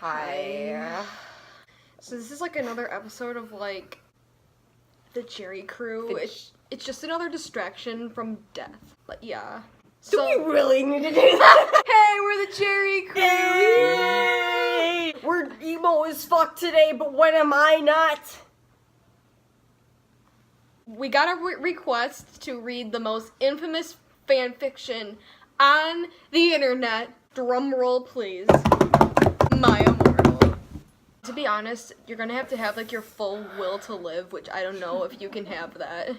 Hi. So this is like another episode of like the Cherry Crew. It's just another distraction from death. But yeah. Do we really need to do that? Hey, we're the Cherry Crew! Yay! We're emo as fuck today, but when am I not? We got a request to read the most infamous fan fiction on the internet. Drum roll, please. My Immortal. To be honest, you're gonna have to have like your full will to live, which I don't know if you can have that.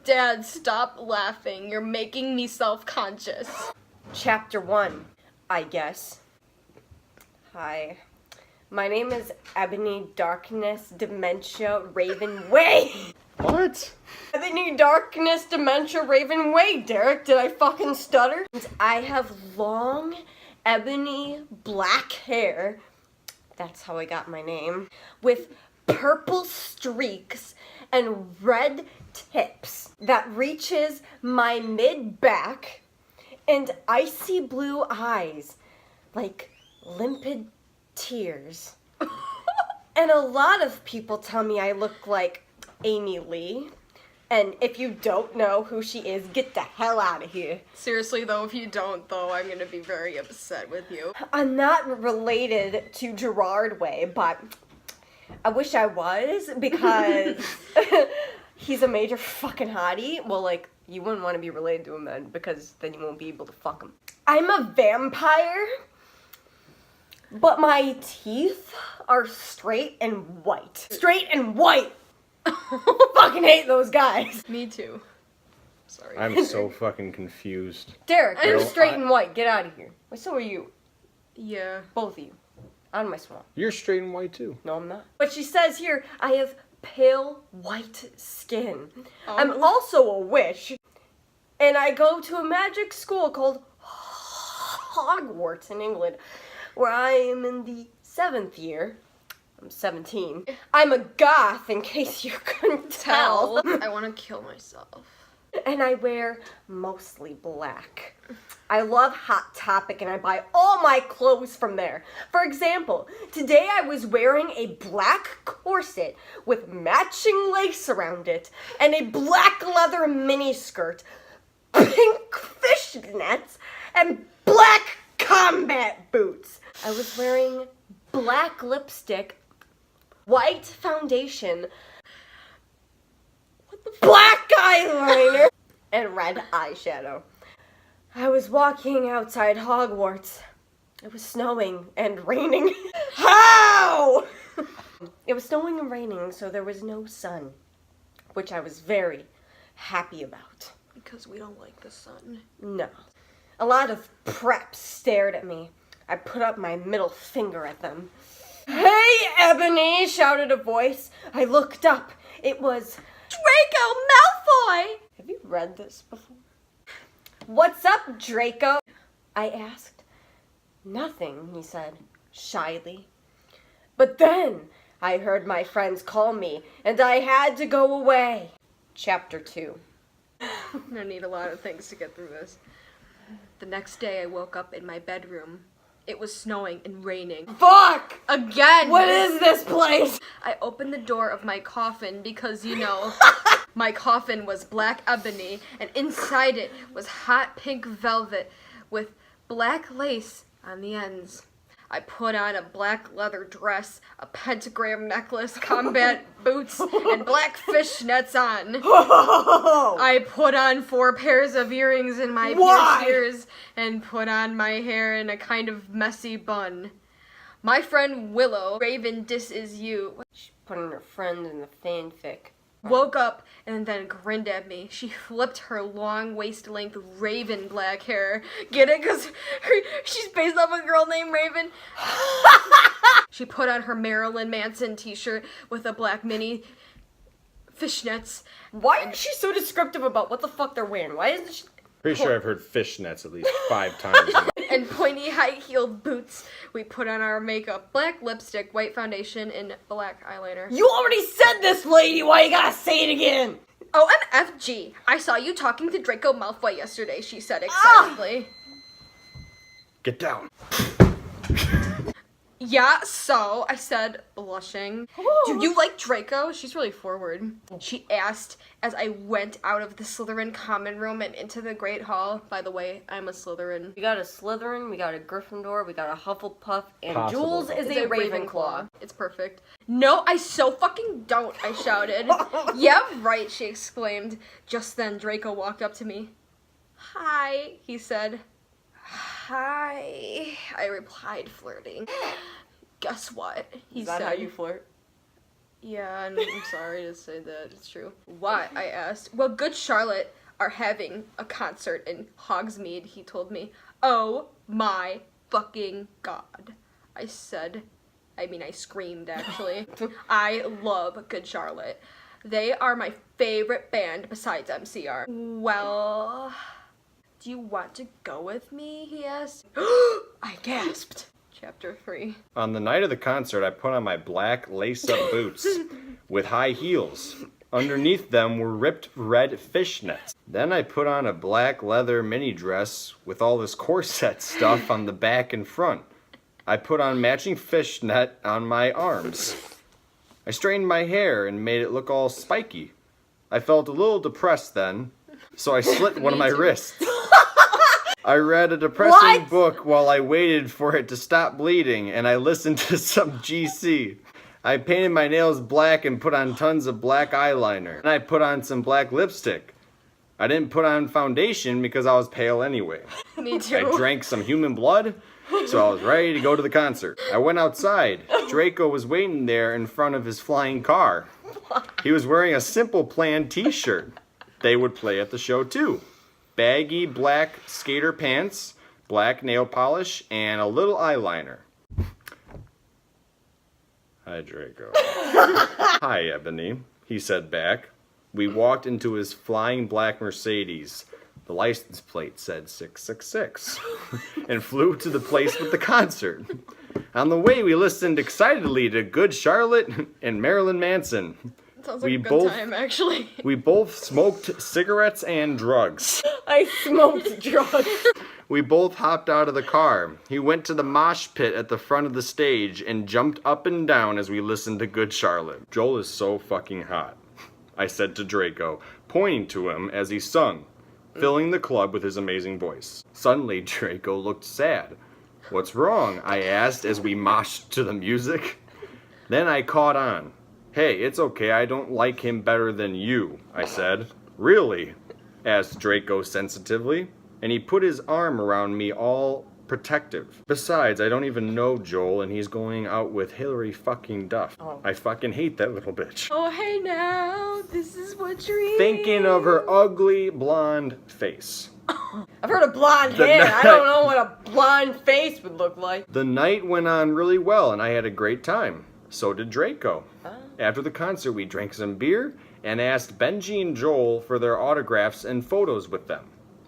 Dad, stop laughing. You're making me self-conscious. Chapter 1, I guess. Hi. My name is Ebony Darkness Dementia Raven Way. What? Ebony Darkness Dementia Raven Way, Derek. Did I fucking stutter? I have long, ebony, black hair. That's how I got my name. With purple streaks and red tips that reaches my mid-back and icy blue eyes like limpid tears. And a lot of people tell me I look like Amy Lee. And if you don't know who she is, get the hell out of here. Seriously though, if you don't though, I'm gonna be very upset with you. I'm not related to Gerard Way, but I wish I was, because he's a major fucking hottie. Well, like, you wouldn't want to be related to him then, because then you won't be able to fuck him. I'm a vampire, but my teeth are straight and white. Straight and white! Fucking hate those guys. Me too. Sorry. I'm so fucking confused. Derek, you're Girl, straight and white. Get out of here. Wait, so are you. Yeah. Both of you. Out of my swamp. You're straight and white too. No, I'm not. But she says here, I have pale white skin. Oh. I'm also a witch. And I go to a magic school called Hogwarts in England, where I am in the 7th year. I'm 17. I'm a goth, in case you couldn't tell. I want to kill myself. And I wear mostly black. I love Hot Topic and I buy all my clothes from there. For example, today I was wearing a black corset with matching lace around it and a black leather miniskirt, pink fishnets, and black combat boots. I was wearing black lipstick, white foundation, black eyeliner, and red eyeshadow. I was walking outside Hogwarts. It was snowing and raining. How? It was snowing and raining, so there was no sun, which I was very happy about. Because we don't like the sun. No. A lot of preps stared at me. I put up my middle finger at them. Hey, Ebony, shouted a voice. I looked up. It was Draco Malfoy! Have you read this before? What's up, Draco? I asked. Nothing, he said, shyly. But then I heard my friends call me, and I had to go away. Chapter 2. I'm gonna need a lot of things to get through this. The next day I woke up in my bedroom. It was snowing and raining. Fuck! Again! What is this place? I opened the door of my coffin because, you know, my coffin was black ebony, and inside it was hot pink velvet with black lace on the ends. I put on a black leather dress, a pentagram necklace, combat boots, and black fishnets on. I put on 4 pairs of earrings in my pierced ears and put on my hair in a kind of messy bun. My friend Willow, Raven, this is you. She put in her friend in the fanfic. Woke up and then grinned at me. She flipped her long waist-length raven black hair. Get it? Because she's based off a girl named Raven. She put on her Marilyn Manson t-shirt with a black mini fishnets. Why is she so descriptive about what the fuck they're wearing? Why isn't she... Pretty sure I've heard fishnets at least 5 times. And pointy high-heeled boots. We put on our makeup, black lipstick, white foundation, and black eyeliner. You already said this, lady! Why you gotta say it again? OMFG, I saw you talking to Draco Malfoy yesterday, she said excitedly. Get down. Yeah, so I said, blushing, do you like Draco? She's really forward. She asked as I went out of the Slytherin common room and into the Great Hall. By the way, I'm a Slytherin. We got a Slytherin, we got a Gryffindor, we got a Hufflepuff, and Possible Jules is a Ravenclaw. It's perfect. No, I so fucking don't, I shouted. Yeah, right, she exclaimed. Just then, Draco walked up to me. Hi, he said. Hi, I replied, flirting. Guess what? He Is that said. how you flirt? Yeah, and I'm sorry to say that. It's true. What? I asked. Well, Good Charlotte are having a concert in Hogsmeade, he told me. Oh my fucking god. I said. I screamed, actually. I love Good Charlotte. They are my favorite band besides MCR. Well, do you want to go with me? He asked. I gasped. Chapter 3. On the night of the concert, I put on my black lace-up boots with high heels. Underneath them were ripped red fishnets. Then I put on a black leather mini dress with all this corset stuff on the back and front. I put on matching fishnet on my arms. I straightened my hair and made it look all spiky. I felt a little depressed then, so I slit one of my wrists. I read a depressing book while I waited for it to stop bleeding, and I listened to some GC. I painted my nails black and put on tons of black eyeliner. And I put on some black lipstick. I didn't put on foundation because I was pale anyway. Me too. I drank some human blood, so I was ready to go to the concert. I went outside. Draco was waiting there in front of his flying car. He was wearing a Simple Plan t-shirt. They would play at the show too. Baggy black skater pants, black nail polish, and a little eyeliner. Hi, Draco. Hi, Ebony, he said back. We walked into his flying black Mercedes. The license plate said 666 and flew to the place with the concert. On the way, we listened excitedly to Good Charlotte and Marilyn Manson. Sounds like a good time, actually. We both smoked cigarettes and drugs. I smoked drugs. We both hopped out of the car. He went to the mosh pit at the front of the stage and jumped up and down as we listened to Good Charlotte. Joel is so fucking hot, I said to Draco, pointing to him as he sung, filling the club with his amazing voice. Suddenly, Draco looked sad. What's wrong? I asked as we moshed to the music. Then I caught on. Hey, it's okay, I don't like him better than you, I said. Really? Asked Draco sensitively, and he put his arm around me all protective. Besides, I don't even know Joel, and he's going out with Hillary fucking Duff. Oh. I fucking hate that little bitch. Oh, hey now, this is what you're Thinking of her ugly blonde face. I've heard of blonde hair. I don't know what a blonde face would look like. The night went on really well, and I had a great time. So did Draco. After the concert, we drank some beer and asked Benji and Joel for their autographs and photos with them.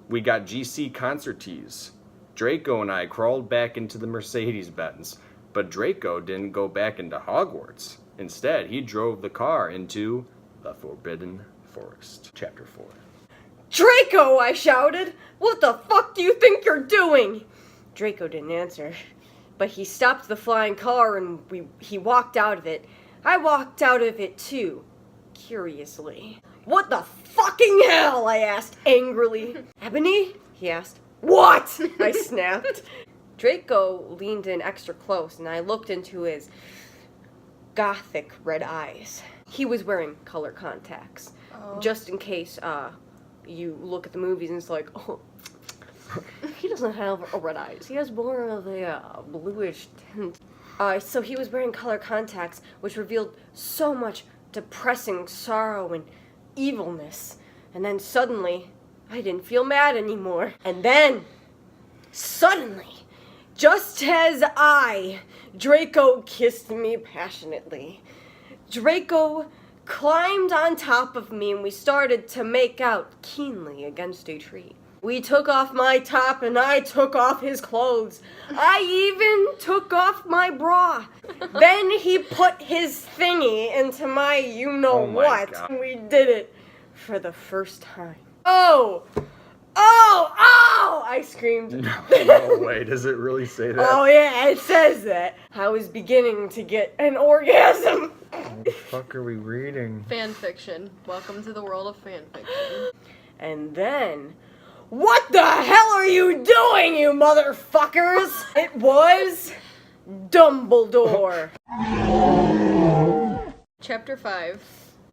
We got GC concert tees. Draco and I crawled back into the Mercedes-Benz, but Draco didn't go back into Hogwarts. Instead, he drove the car into the Forbidden Forest. Chapter 4. Draco, I shouted. What the fuck do you think you're doing? Draco didn't answer, but he stopped the flying car and he walked out of it. I walked out of it too, curiously. What the fucking hell? I asked angrily. Ebony? He asked. What? I snapped. Draco leaned in extra close and I looked into his gothic red eyes. He was wearing color contacts. Just in case you look at the movies and it's like, oh, he doesn't have red eyes. He has more of a bluish tint. So he was wearing color contacts, which revealed so much depressing sorrow and evilness. And then suddenly, I didn't feel mad anymore. And then, suddenly, just as Draco kissed me passionately. Draco climbed on top of me and we started to make out keenly against a tree. We took off my top and I took off his clothes. I even took off my bra. Then he put his thingy into my you-know-what. God. We did it for the first time. Oh, Oh! I screamed. No way, does it really say that? Oh yeah, it says that. I was beginning to get an orgasm. What the fuck are we reading? Fan fiction. Welcome to the world of fan fiction. And then, what the hell are you doing, you motherfuckers? It was Dumbledore. Chapter 5.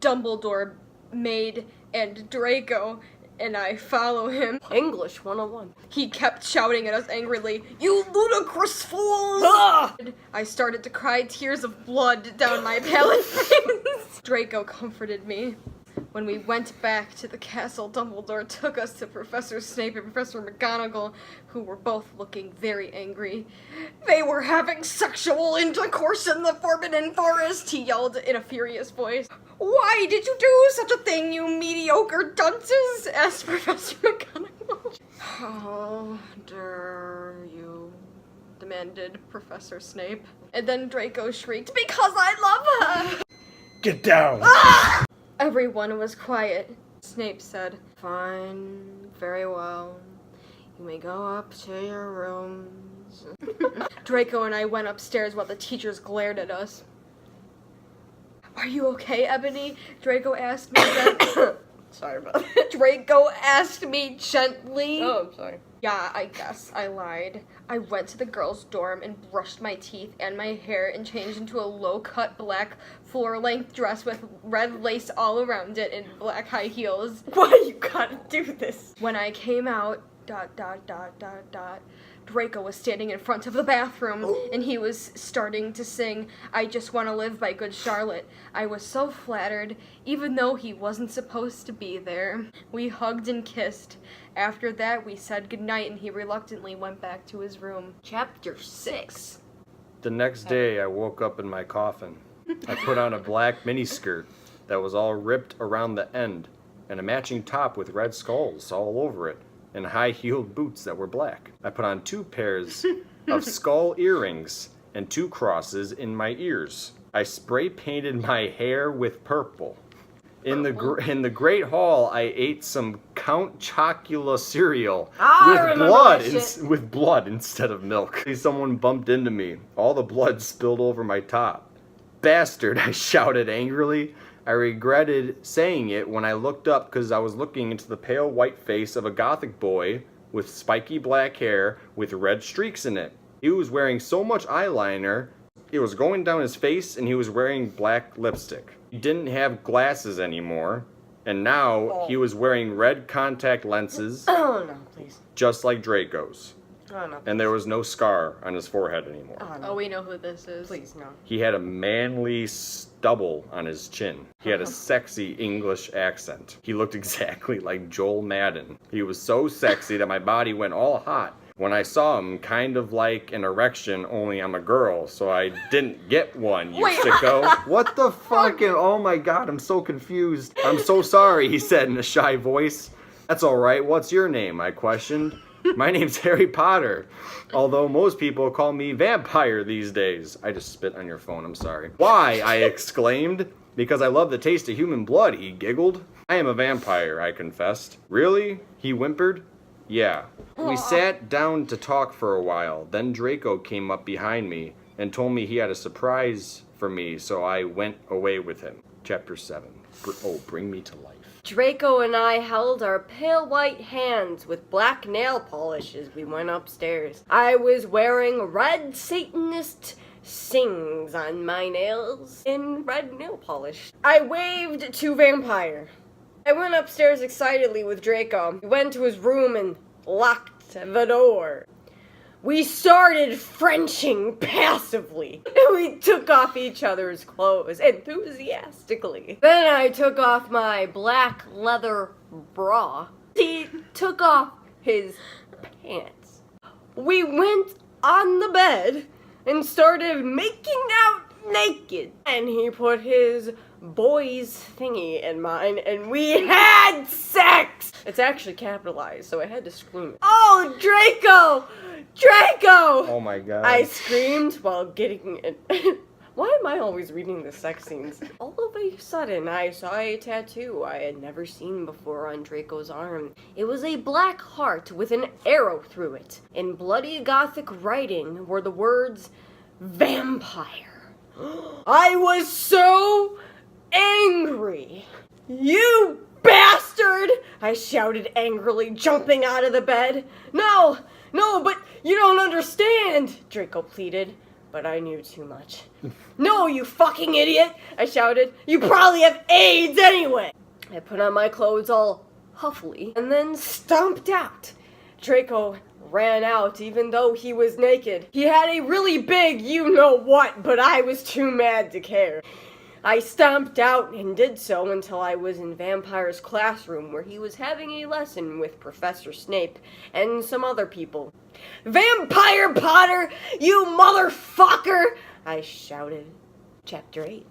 Dumbledore, Maid, and Draco, and I follow him. English 101. He kept shouting at us angrily, "You ludicrous fools!" Ah! I started to cry tears of blood down my pale face. Draco comforted me. When we went back to the castle, Dumbledore took us to Professor Snape and Professor McGonagall, who were both looking very angry. "They were having sexual intercourse in the Forbidden Forest," he yelled in a furious voice. "Why did you do such a thing, you mediocre dunces?" asked Professor McGonagall. "How dare you?" demanded Professor Snape. And then Draco shrieked, "Because I love her!" Get down! Everyone was quiet. Snape said, "Fine, very well. You may go up to your rooms." Draco and I went upstairs while the teachers glared at us. "Are you okay, Ebony?" Draco asked me Sorry about that. Draco asked me gently. Oh, I'm sorry. Yeah, I guess I lied. I went to the girls' dorm and brushed my teeth and my hair and changed into a low-cut black floor-length dress with red lace all around it and black high heels. Why you gotta do this? When I came out, Draco was standing in front of the bathroom, and he was starting to sing "I Just Want to Live" by Good Charlotte. I was so flattered, even though he wasn't supposed to be there. We hugged and kissed. After that, we said goodnight, and he reluctantly went back to his room. Chapter 6. The next day, I woke up in my coffin. I put on a black miniskirt that was all ripped around the end, and a matching top with red skulls all over it, and high-heeled boots that were black. I put on 2 pairs of skull earrings and 2 crosses in my ears. I spray painted my hair with purple. In the Great Hall, I ate some Count Chocula cereal with blood instead of milk. Someone bumped into me. All the blood spilled over my top. "Bastard!" I shouted angrily. I regretted saying it when I looked up because I was looking into the pale white face of a gothic boy with spiky black hair with red streaks in it. He was wearing so much eyeliner, it was going down his face, and he was wearing black lipstick. He didn't have glasses anymore, and now he was wearing red contact lenses, Oh no, please. just like Draco's. Oh no. And there was no scar on his forehead anymore. Oh Oh, no. we know who this is. Please no. He had a manly stubble on his chin. He had a sexy English accent. He looked exactly like Joel Madden. He was so sexy that my body went all hot when I saw him, kind of like an erection, only I'm a girl, so I didn't get one, you sicko. What the fucking, oh my god, I'm so confused. "I'm so sorry," he said in a shy voice. "That's alright, what's your name?" I questioned. "My name's Harry Potter, although most people call me Vampire these days." I just spit on your phone, I'm sorry. "Why?" I exclaimed. "Because I love the taste of human blood," he giggled. "I am a vampire," I confessed. "Really?" he whimpered. "Yeah." We sat down to talk for a while. Then Draco came up behind me and told me he had a surprise for me, so I went away with him. Chapter 7. Bring me to life. Draco and I held our pale white hands with black nail polish as we went upstairs. I was wearing red Satanist sings on my nails in red nail polish. I waved to Vampire. I went upstairs excitedly with Draco. We went to his room and locked the door. We started Frenching passively. We took off each other's clothes enthusiastically. Then I took off my black leather bra. He took off his pants. We went on the bed and started making out naked. And he put his boy's thingy in mine and we had sex! It's actually capitalized, so I had to scream. "Oh, Draco! Draco!" Oh my god. I screamed while getting Why am I always reading the sex scenes? All of a sudden, I saw a tattoo I had never seen before on Draco's arm. It was a black heart with an arrow through it. In bloody Gothic writing were the words, vampire. I was so angry. You bastard! I shouted angrily, jumping out of the bed. No, but you don't understand, Draco pleaded. But I knew too much. No, you fucking idiot! I shouted. You probably have AIDS anyway! I put on my clothes all huffily and then stomped out. Draco ran out even though he was naked. He had a really big you-know-what, but I was too mad to care. I stomped out and did so until I was in Vampire's classroom where he was having a lesson with Professor Snape and some other people. Vampire Potter, you motherfucker! I shouted. Chapter 8.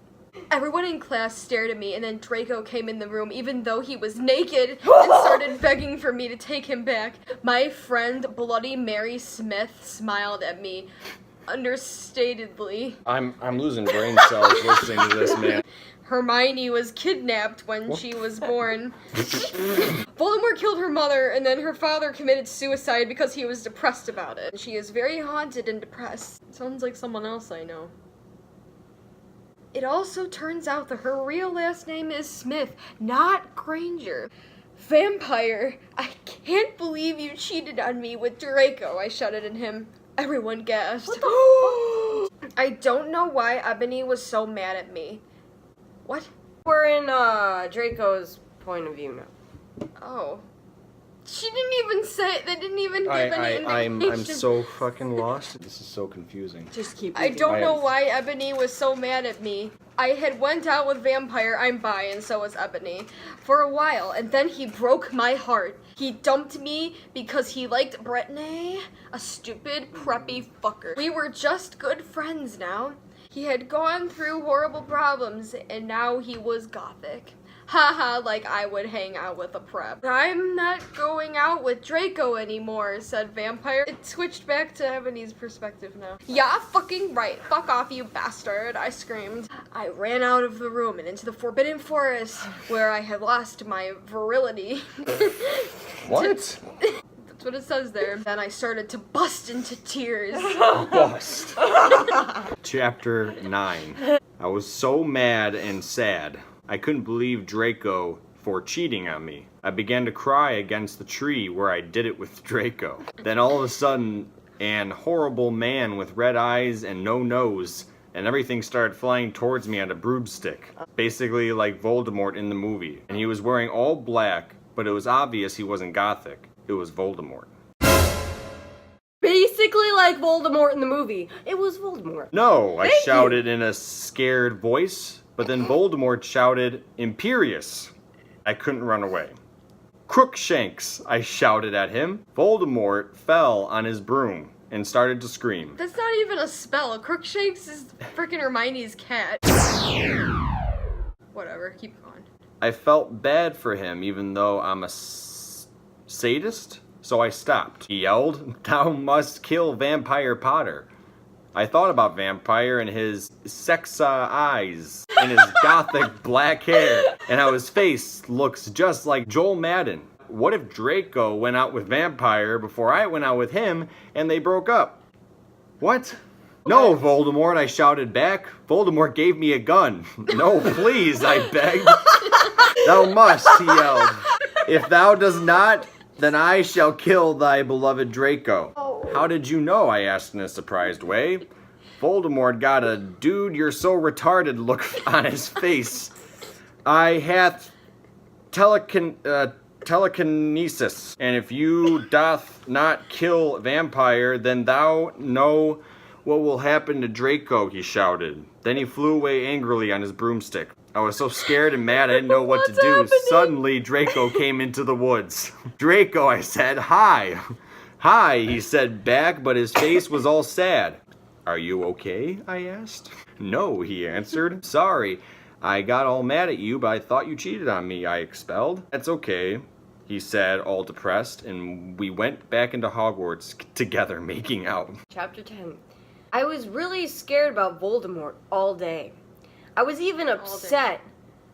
Everyone in class stared at me, and then Draco came in the room even though he was naked and started begging for me to take him back. My friend Bloody Mary Smith smiled at me understatedly. I'm losing brain cells listening to this, man. Hermione was kidnapped when she was born. Voldemort killed her mother, and then her father committed suicide because he was depressed about it. She is very haunted and depressed. Sounds like someone else I know. It also turns out that her real last name is Smith, not Granger. Vampire, I can't believe you cheated on me with Draco, I shouted at him. Everyone gasped. What the fuck? I don't know why Ebony was so mad at me. What? We're in Draco's point of view now. Oh. She didn't even say, they didn't even give any indication. I'm so fucking lost. This is so confusing. Just keep I reading. don't know why Ebony was so mad at me. I had went out with Vampire, I'm bi, and so was Ebony, for a while, and then he broke my heart. He dumped me because he liked Brittany, a stupid, preppy fucker. We were just good friends now. He had gone through horrible problems, and now he was gothic. Haha, like I would hang out with a prep. I'm not going out with Draco anymore, said Vampire. It switched back to Ebony's perspective now. Yeah, fucking right. Fuck off, you bastard, I screamed. I ran out of the room and into the Forbidden Forest, where I had lost my virility. What? That's what it says there. Then I started to bust into tears. Bust. Chapter 9. I was so mad and sad. I couldn't believe Draco for cheating on me. I began to cry against the tree where I did it with Draco. Then all of a sudden, an horrible man with red eyes and no nose, and everything started flying towards me on a broomstick. Basically like Voldemort in the movie. And he was wearing all black, but it was obvious he wasn't gothic. It was Voldemort. Basically like Voldemort in the movie. It was Voldemort. No, I Thank shouted in a scared voice, but then Voldemort shouted, Imperious. I couldn't run away. Crookshanks, I shouted at him. Voldemort fell on his broom and started to scream. That's not even a spell. Crookshanks is freaking Hermione's cat. Whatever, keep going. I felt bad for him even though I'm a sadist, so I stopped. He yelled, Thou must kill Vampire Potter. I thought about Vampire and his sexa eyes and his gothic black hair and how his face looks just like Joel Madden. What if Draco went out with Vampire before I went out with him and they broke up? What? No, Voldemort, I shouted back. Voldemort gave me a gun. No, please, I begged. Thou must, he yelled. If thou does not, then I shall kill thy beloved Draco. How did you know? I asked in a surprised way. Voldemort got a dude you're so retarded look on his face. I hath telekinesis, and if you doth not kill Vampire, then thou know what will happen to Draco, he shouted. Then he flew away angrily on his broomstick. I was so scared and mad I didn't know what to do. Happening? Suddenly, Draco came into the woods. Draco, I said, hi. Hi, he said back, but his face was all sad. Are you okay? I asked. No, he answered. Sorry, I got all mad at you, but I thought you cheated on me, I expelled. That's okay, he said, all depressed, and we went back into Hogwarts together, making out. Chapter 10. I was really scared about Voldemort all day. I was even upset.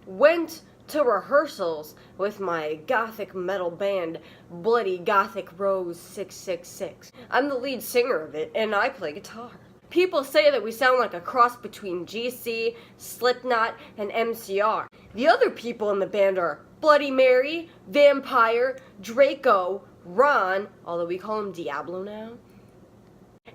Went to rehearsals with my gothic metal band, Bloody Gothic Rose 666. I'm the lead singer of it, and I play guitar. People say that we sound like a cross between GC, Slipknot, and MCR. The other people in the band are Bloody Mary, Vampire, Draco, Ron, although we call him Diablo now,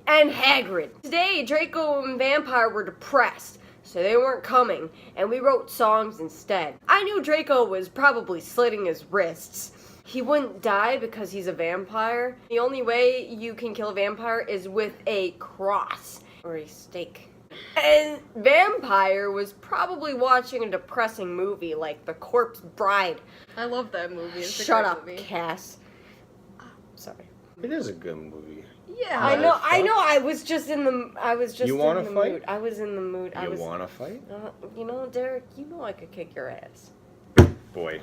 and Hagrid. Today, Draco and Vampire were depressed, so they weren't coming, and we wrote songs instead. I knew Draco was probably slitting his wrists. He wouldn't die because he's a vampire. The only way you can kill a vampire is with a cross or a stake. And Vampire was probably watching a depressing movie like The Corpse Bride. I love that movie. It's Shut a up, great movie. Cass. Sorry. It is a good movie. Yeah. I know. I was just in the mood. I was in the mood. You wanna fight? You know, Derek, you know I could kick your ass. Boy.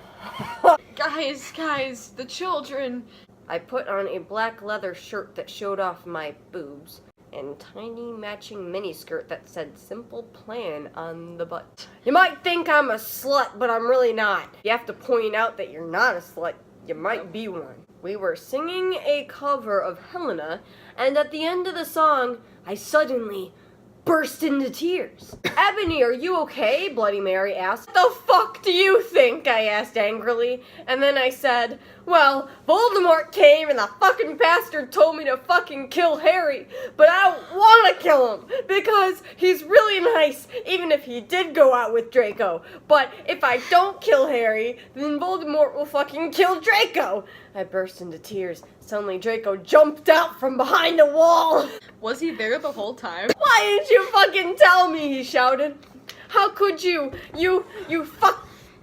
Guys, the children. I put on a black leather shirt that showed off my boobs and tiny matching miniskirt that said Simple Plan on the butt. You might think I'm a slut, but I'm really not. You have to point out that you're not a slut. You might be one. We were singing a cover of Helena, and at the end of the song, I suddenly burst into tears. Ebony, are you okay? Bloody Mary asked. What the fuck do you think? I asked angrily. And then I said, well, Voldemort came and the fucking bastard told me to fucking kill Harry, but I don't want to kill him because he's really nice, even if he did go out with Draco. But if I don't kill Harry, then Voldemort will fucking kill Draco. I burst into tears. Suddenly Draco jumped out from behind the wall. Was he there the whole time? Why didn't you fucking tell me? He shouted. How could you? You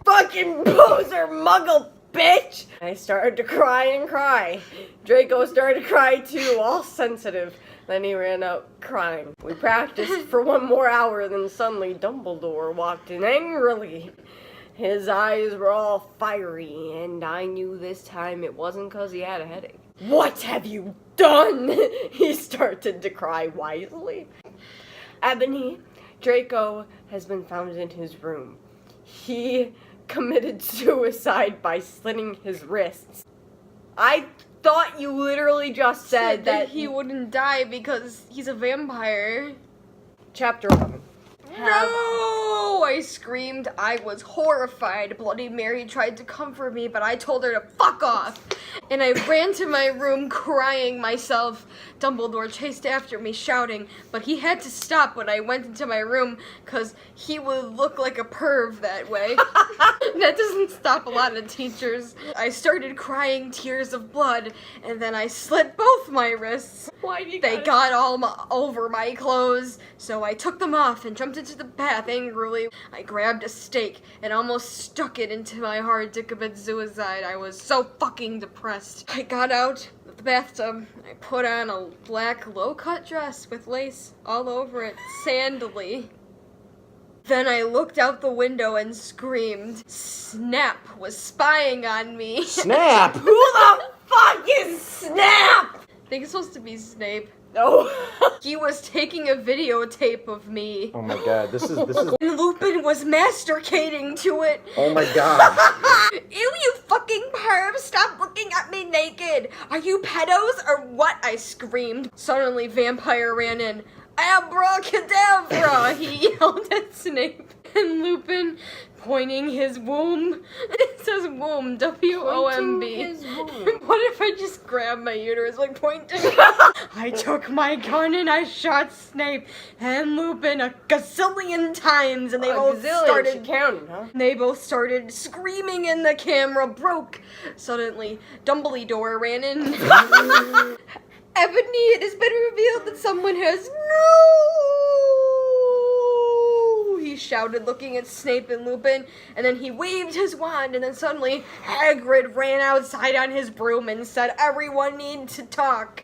fucking poser muggle bitch! I started to cry and cry. Draco started to cry too, all sensitive. Then he ran out crying. We practiced for one more hour, then suddenly Dumbledore walked in angrily. His eyes were all fiery, and I knew this time it wasn't because he had a headache. What have you done? He started to cry wisely. Ebony, Draco has been found in his room. He committed suicide by slitting his wrists. I thought you literally just said that he wouldn't die because he's a vampire. Chapter 11. No! I screamed. I was horrified. Bloody Mary tried to comfort me, but I told her to fuck off. And I ran to my room crying myself. Dumbledore chased after me shouting, but he had to stop when I went into my room because he would look like a perv that way. That doesn't stop a lot of teachers. I started crying tears of blood, and then I slit both my wrists. Why do you They got all over my clothes, so I took them off and jumped into the bath angrily. I grabbed a stake and almost stuck it into my heart to commit suicide. I was so fucking depressed. I got out of the bathtub. I put on a black low-cut dress with lace all over it, sandally. Then I looked out the window and screamed. Snap was spying on me. Snap! Who the fuck is Snap? I think it's supposed to be Snape. No. He was taking a videotape of me. Oh my god, this is And Lupin was masturbating to it. oh my god. Ew, you fucking perv, stop looking at me naked. Are you pedos or what? I screamed. Suddenly, Vampire ran in. Abracadabra, he yelled at Snape. And Lupin, pointing his womb. It says womb, W-O-M-B. Pointing his womb. What if I just grabbed my uterus, like pointing? I took my gun and I shot Snape and Lupin a gazillion times, and they both started counting, huh? They both started screaming and the camera broke. Suddenly, Dumbledore ran in. Ebony, it has been revealed that someone has he shouted, looking at Snape and Lupin, and then he waved his wand, and then suddenly Hagrid ran outside on his broom and said, everyone needs to talk.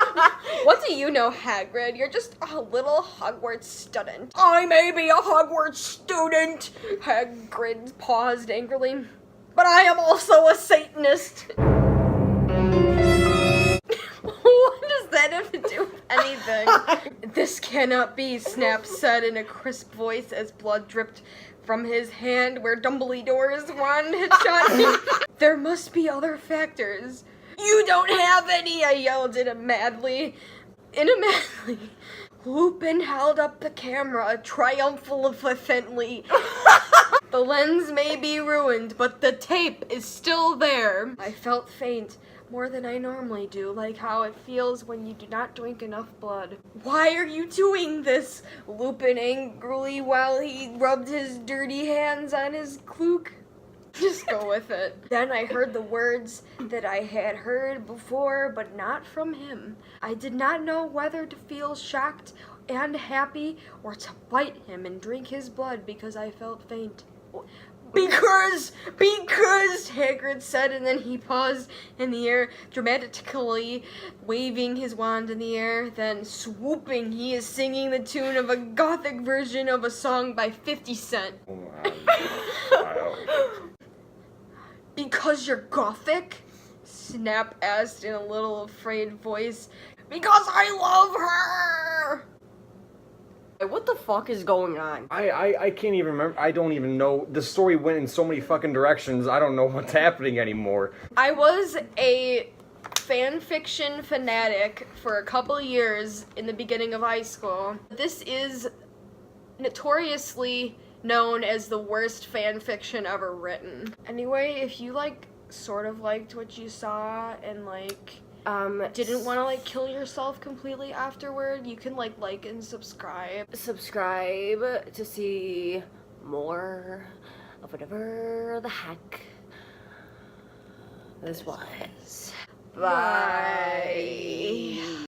What do you know, Hagrid? You're just a little Hogwarts student. I may be a Hogwarts student, Hagrid paused angrily, but I am also a Satanist. What does that have to do with anything. This cannot be, Snap said in a crisp voice as blood dripped from his hand where Dumbledore's wand had shot him. There must be other factors. You don't have any, I yelled at him madly. Lupin held up the camera triumphantly. The lens may be ruined, but the tape is still there. I felt faint, more than I normally do, like how it feels when you do not drink enough blood. Why are you doing this? Lupin angrily while he rubbed his dirty hands on his cloak. Just go with it. Then I heard the words that I had heard before, but not from him. I did not know whether to feel shocked and happy or to bite him and drink his blood because I felt faint. Because, Hagrid said, and then he paused in the air, dramatically waving his wand in the air, then swooping, he is singing the tune of a gothic version of a song by 50 Cent. Because you're gothic? Snap asked in a little afraid voice. Because I love her! What the fuck is going on? I can't even remember. I don't even know. The story went in so many fucking directions. I don't know what's happening anymore. I was a fan fiction fanatic for a couple years in the beginning of high school. This is notoriously known as the worst fan fiction ever written. Anyway, if you sort of liked what you saw and didn't want to kill yourself completely afterward, you can like and subscribe. Subscribe to see more of whatever the heck this was. Bye.